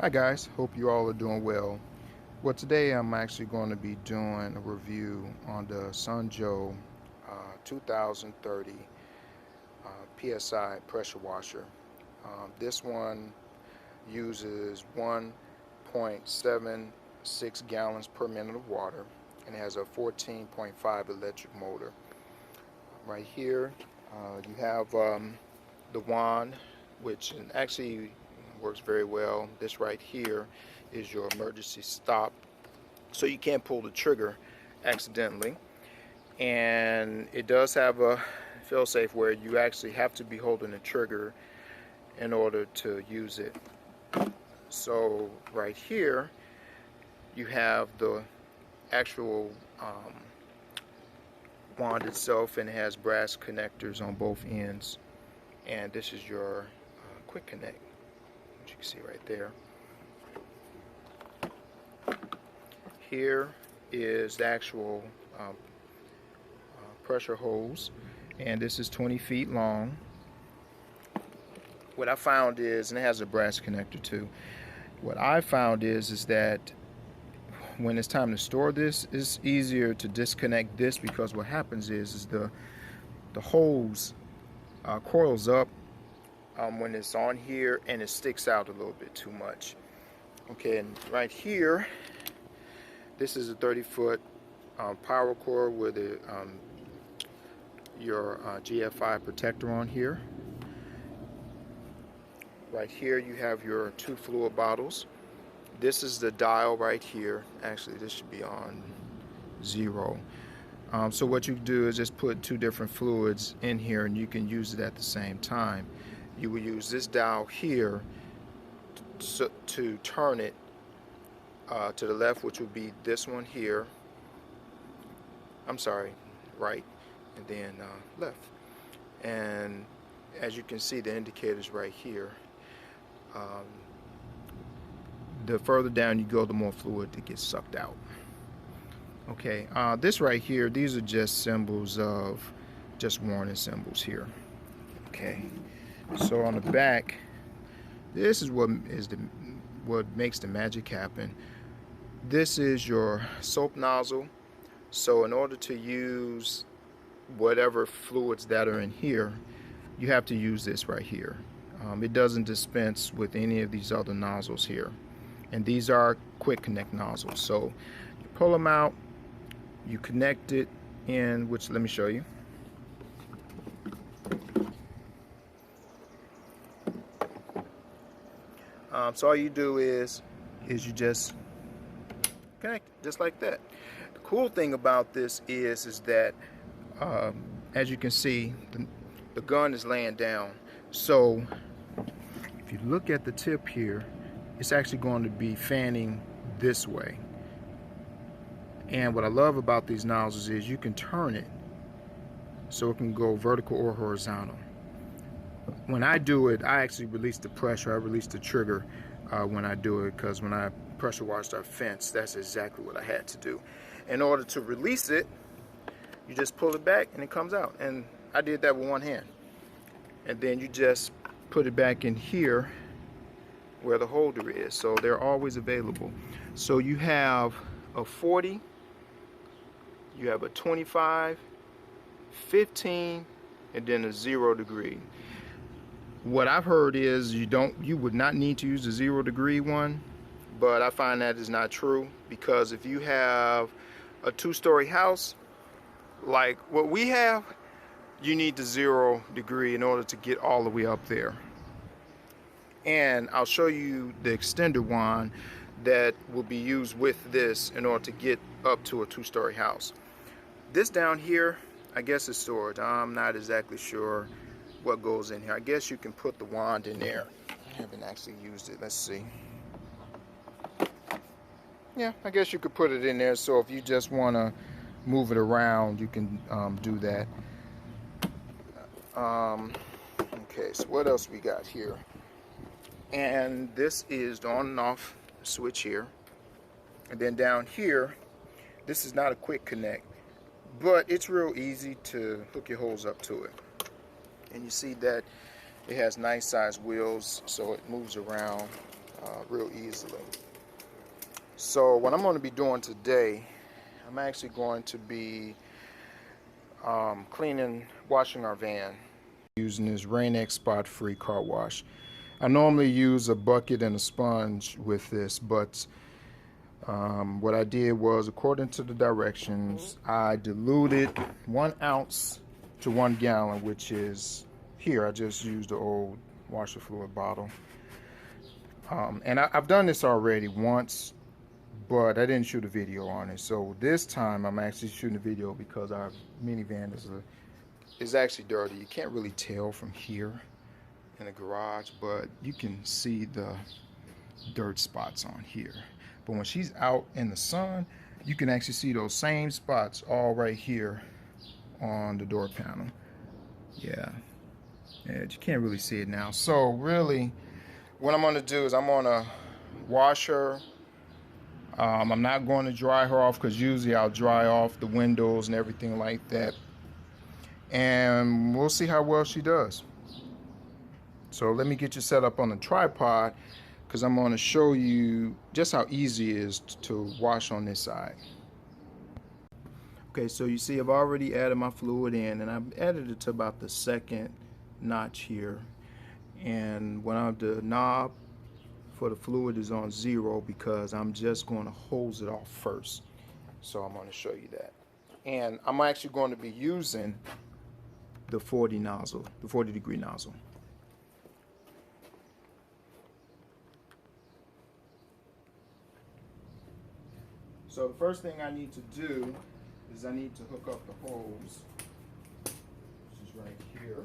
Hi guys, hope you all are doing well. Well, today I'm actually going to be doing a review on the Sunjo 2030 PSI pressure washer. This one uses 1.76 gallons per minute of water and has a 14.5 electric motor. Right here you have the wand, which actually works very well. This right here is your emergency stop, so you can't pull the trigger accidentally. And it does have a fail-safe where you actually have to be holding the trigger in order to use it. So right here you have the actual wand itself, and it has brass connectors on both ends, and this is your quick connect, which you can see right there. Here is the actual pressure hose, and this is 20 feet long. What I found is, and it has a brass connector too, what I found is that when it's time to store this, it's easier to disconnect this, because what happens is the hose coils up when it's on here, and it sticks out a little bit too much. Okay, and right here, this is a 30-foot power cord with your GFI protector on here. Right here you have your 2 fluid bottles. This is the dial right here. Actually, this should be on 0. So what you do is just put 2 different fluids in here, and you can use it at the same time. You will use this dial here to turn it to the left, which would be this one here. I'm sorry, right, and then left. And as you can see, the indicator's right here. The further down you go, the more fluid that gets sucked out. Okay, this right here, these are just symbols of, just warning symbols here. Okay, so on the back, this is what makes the magic happen. This is your soap nozzle. So in order to use whatever fluids that are in here, you have to use this right here. It doesn't dispense with any of these other nozzles here. And these are quick connect nozzles. So you pull them out, you connect it in, which let me show you. So all you do is you just connect it just like that. The cool thing about this is that as you can see, the gun is laying down. So if you look at the tip here, it's actually going to be fanning this way. And what I love about these nozzles is you can turn it so it can go vertical or horizontal. When I do it, I actually release the pressure. I release the trigger when I do it, because when I pressure washed our fence, that's exactly what I had to do. In order to release it, you just pull it back and it comes out. And I did that with one hand. And then you just put it back in here where the holder is. So they're always available. So you have a 40, you have a 25, 15, and then a 0 degree. What I've heard is you would not need to use the 0 degree one, but I find that is not true, because if you have a 2-story house like what we have, you need the 0 degree in order to get all the way up there. And I'll show you the extender wand that will be used with this in order to get up to a 2-story house. This down here, I guess, is storage. I'm not exactly sure what goes in here. I guess you can put the wand in there. I haven't actually used it. Let's see. Yeah, I guess you could put it in there, so if you just want to move it around, you can do that. Okay, so what else we got here? And this is the on and off switch here. And then down here, this is not a quick connect, but it's real easy to hook your hose up to it. And you see that it has nice size wheels, so it moves around real easily. So what I'm going to be doing today, I'm actually going to be washing our van using this Rain-X spot-free car wash. I normally use a bucket and a sponge with this, but what I did was, according to the directions, I diluted 1 ounce to 1 gallon, which is here. I just used the old washer fluid bottle. And I've done this already once, but I didn't shoot a video on it. So this time I'm actually shooting a video because our minivan is actually dirty. You can't really tell from here in the garage, but you can see the dirt spots on here. But when she's out in the sun, you can actually see those same spots all right here on the door panel. Yeah, you can't really see it now. So really, what I'm going to do is I'm going to wash her. I'm not going to dry her off because usually I'll dry off the windows and everything like that. And we'll see how well she does. So let me get you set up on the tripod because I'm going to show you just how easy it is to wash on this side. Okay, so you see I've already added my fluid in, and I've added it to about the 2nd notch here. And when the knob for the fluid is on 0 because I'm just going to hose it off first. So I'm going to show you that. And I'm actually going to be using the 40 nozzle, the 40-degree nozzle. So the first thing I need to do is I need to hook up the hose, which is right here.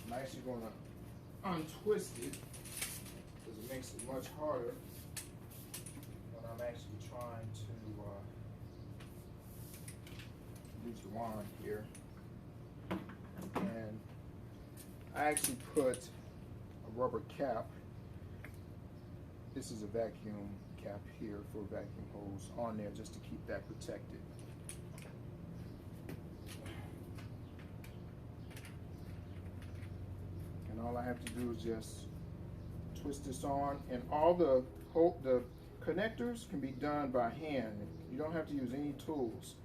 I'm actually going to untwist it because it makes it much harder when I'm actually trying to use the wand here. And I actually put a rubber cap. This is a vacuum cap here for a vacuum hose on there just to keep that protected. And all I have to do is just twist this on, and all the connectors can be done by hand. You don't have to use any tools,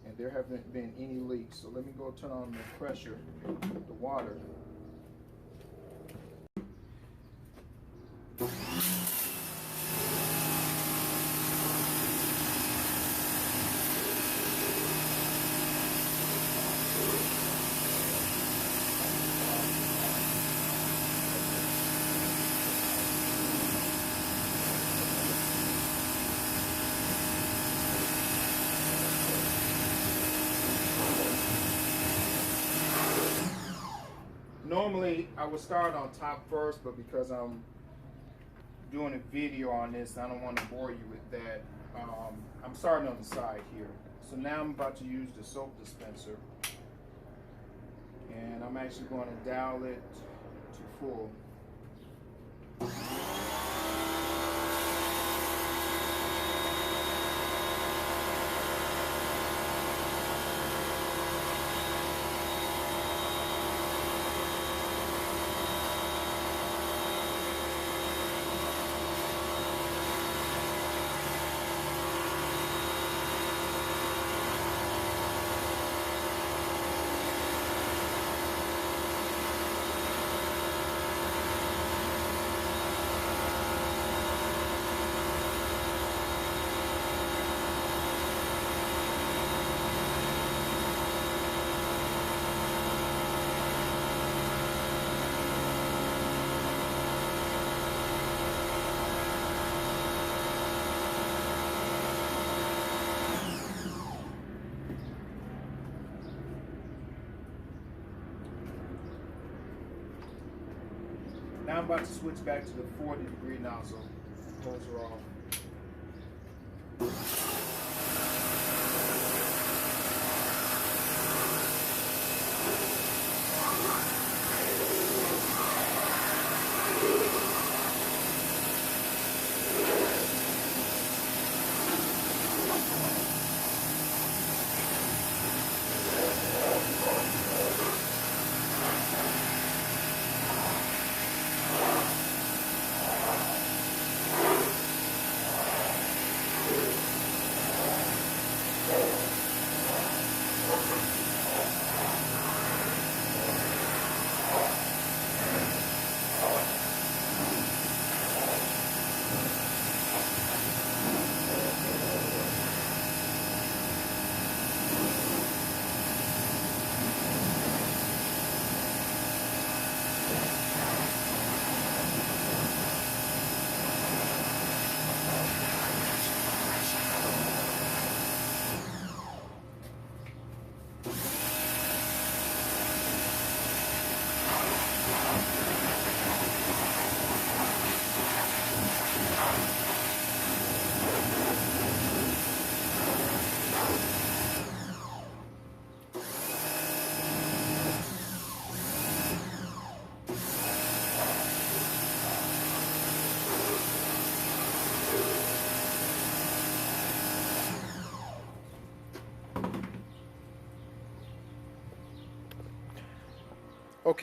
and there haven't been any leaks. So let me go turn on the pressure, the water. Normally I would start on top first, but because I'm doing a video on this, I don't want to bore you with that. I'm starting on the side here. So now I'm about to use the soap dispenser, and I'm actually going to dial it to full. Now I'm about to switch back to the 40-degree nozzle. Hose her off.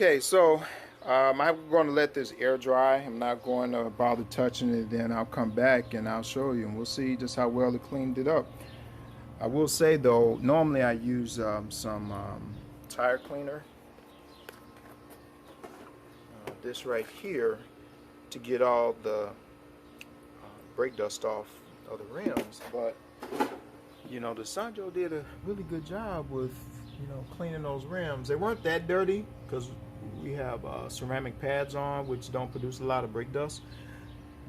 Okay, so I'm going to let this air dry. I'm not going to bother touching it. Then I'll come back and I'll show you, and we'll see just how well it cleaned it up. I will say though, normally I use some tire cleaner, this right here, to get all the brake dust off of the rims. But you know, the Sanjo did a really good job with, you know, cleaning those rims. They weren't that dirty because we have ceramic pads on, which don't produce a lot of brake dust.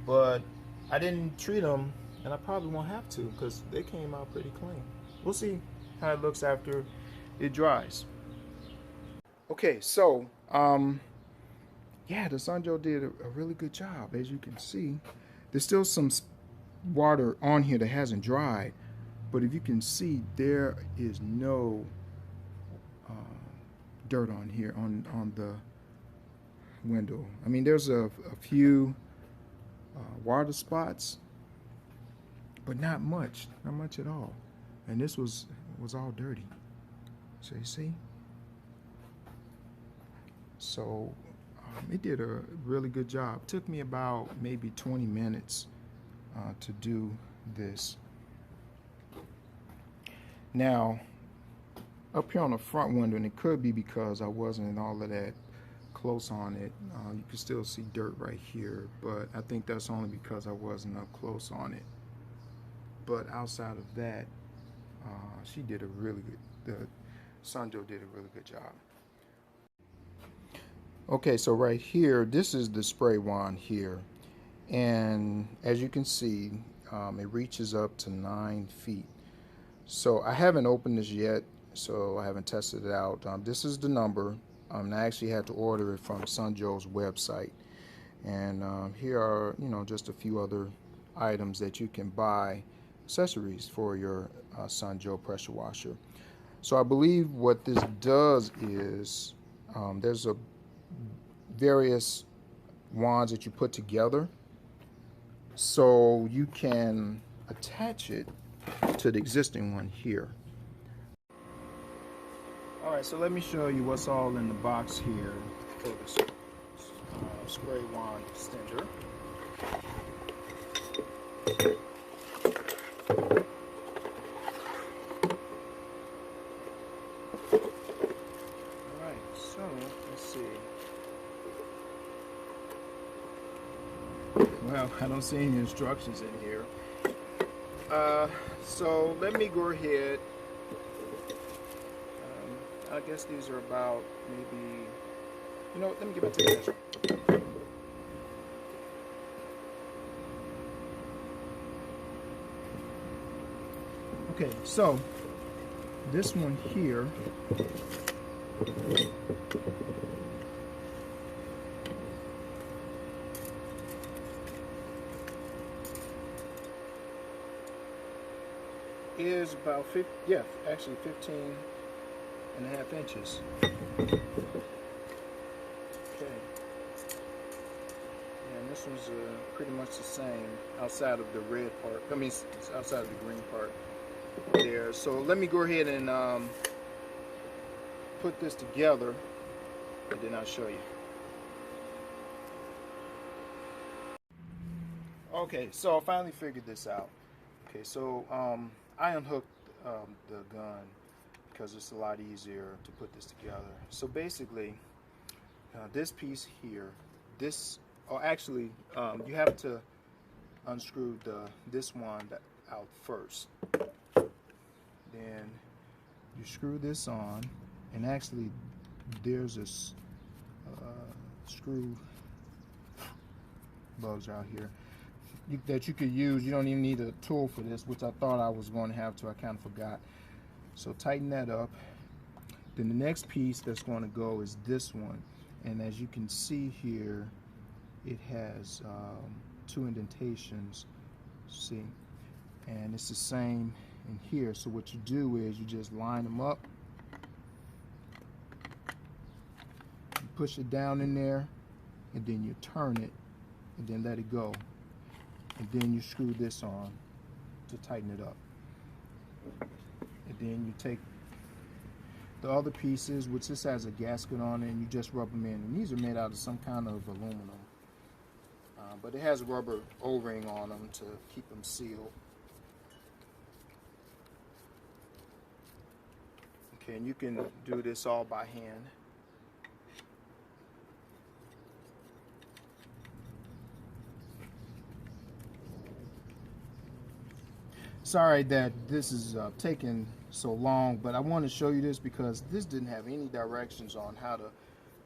But I didn't treat them, and I probably won't have to because they came out pretty clean. We'll see how it looks after it dries. Okay, so yeah, the Sanjo did a really good job. As you can see, there's still some water on here that hasn't dried, but if you can see, there is no dirt on here on the window. I mean, there's a few water spots, but not much at all. And this was all dirty. So you see? So it did a really good job. Took me about maybe 20 minutes to do this. Now, up here on the front window, and it could be because I wasn't all of that close on it, you can still see dirt right here, but I think that's only because I wasn't up close on it. But outside of that, she did a really good, the Sanjo did a really good job. Okay, so right here, this is the spray wand here, and as you can see, it reaches up to 9 feet. So I haven't opened this yet, so I haven't tested it out. This is the number. I actually had to order it from Sanjo's website, and here are, you know, just a few other items that you can buy, accessories for your Sanjo pressure washer. So I believe what this does is there's a various wands that you put together, so you can attach it to the existing one here. All right, so let me show you what's all in the box here for this spray wand extender. All right, so let's see. Well, I don't see any instructions in here. So let me go ahead. I guess these are about maybe, you know, let me get back to the measure. Okay, so this one here is about 15 and a half inches. Okay. And this one's pretty much the same outside of the red part. I mean, outside of the green part there. So let me go ahead and put this together, and then I'll show you. Okay, so I finally figured this out. Okay, so I unhooked the gun because it's a lot easier to put this together. So basically, this piece here, actually, you have to unscrew this one out first. Then you screw this on, and actually, there's this screw lugs out here that you could use. You don't even need a tool for this, which I thought I was going to have to. I kind of forgot. So tighten that up. Then the next piece that's going to go is this one, and as you can see here, it has 2 indentations. See, and it's the same in here. So what you do is you just line them up, you push it down in there, and then you turn it, and then let it go. And then you screw this on to tighten it up. And then you take the other pieces, which this has a gasket on it, and you just rub them in. And these are made out of some kind of aluminum, but it has a rubber O-ring on them to keep them sealed. Okay, and you can do this all by hand. Sorry that this is taking so long, but I want to show you this because this didn't have any directions on how to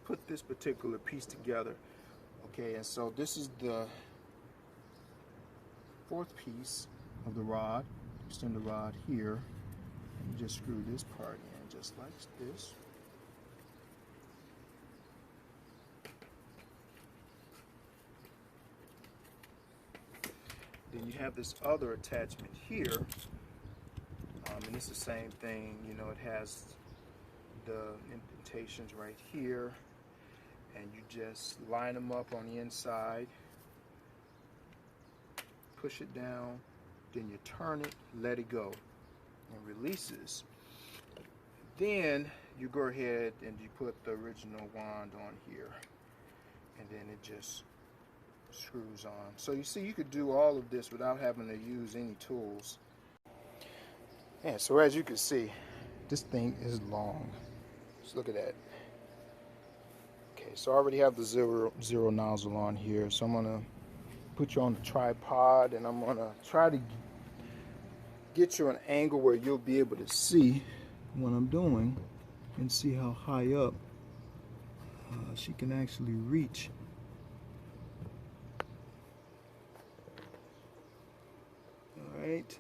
put this particular piece together. Okay, and so this is the fourth piece of the rod. Extend the rod here, and you just screw this part in just like this. Then you have this other attachment here, and it's the same thing. You know, it has the indentations right here, and you just line them up on the inside, push it down, then you turn it, let it go, and releases. Then you go ahead and you put the original wand on here, and then it just screws on. So you see, you could do all of this without having to use any tools. Yeah, so as you can see, this thing is long. Just look at that. Okay, so I already have the zero nozzle on here, so I'm gonna put you on the tripod, and I'm gonna try to get you an angle where you'll be able to see what I'm doing and see how high up she can actually reach. All right.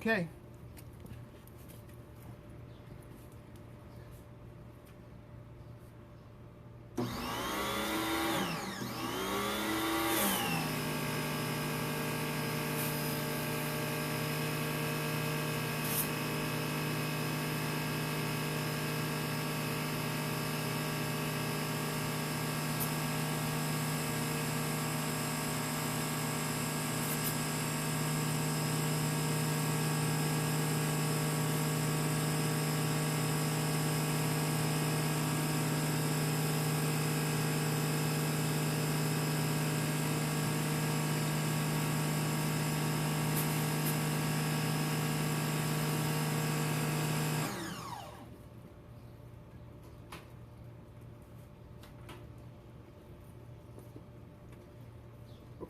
Okay.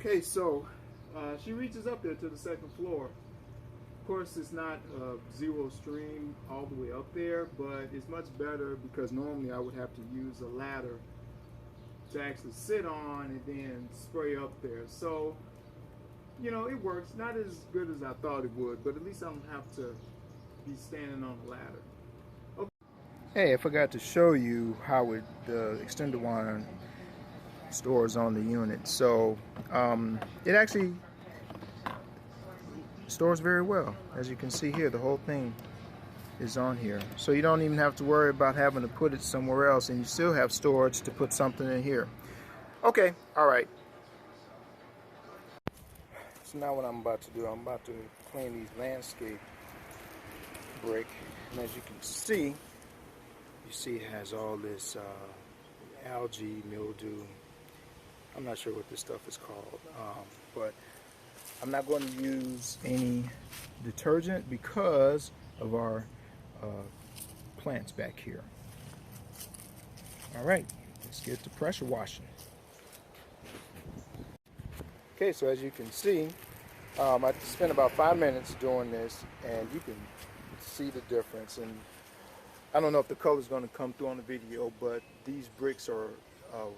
Okay, so she reaches up there to the second floor. Of course, it's not zero stream all the way up there, but it's much better because normally I would have to use a ladder to actually sit on and then spray up there. So, you know, it works. Not as good as I thought it would, but at least I don't have to be standing on a ladder. Okay. Hey, I forgot to show you how the extender wand stores on the unit. So it actually stores very well. As you can see here, the whole thing is on here. So you don't even have to worry about having to put it somewhere else, and you still have storage to put something in here. Okay, all right. So now what I'm about to do, I'm about to clean these landscape brick. And as you can see, it has all this algae, mildew. I'm not sure what this stuff is called, but I'm not going to use any detergent because of our plants back here. All right, let's get to pressure washing. Okay, so as you can see, I spent about 5 minutes doing this, and you can see the difference. And I don't know if the color is going to come through on the video, but these bricks are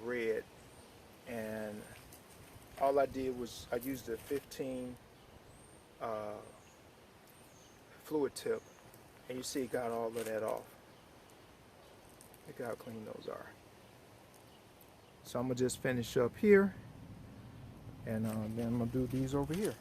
red. And all I did was I used a 15 fluid tip, and you see it got all of that off. Look how clean those are. So I'm gonna just finish up here, and then I'm gonna do these over here.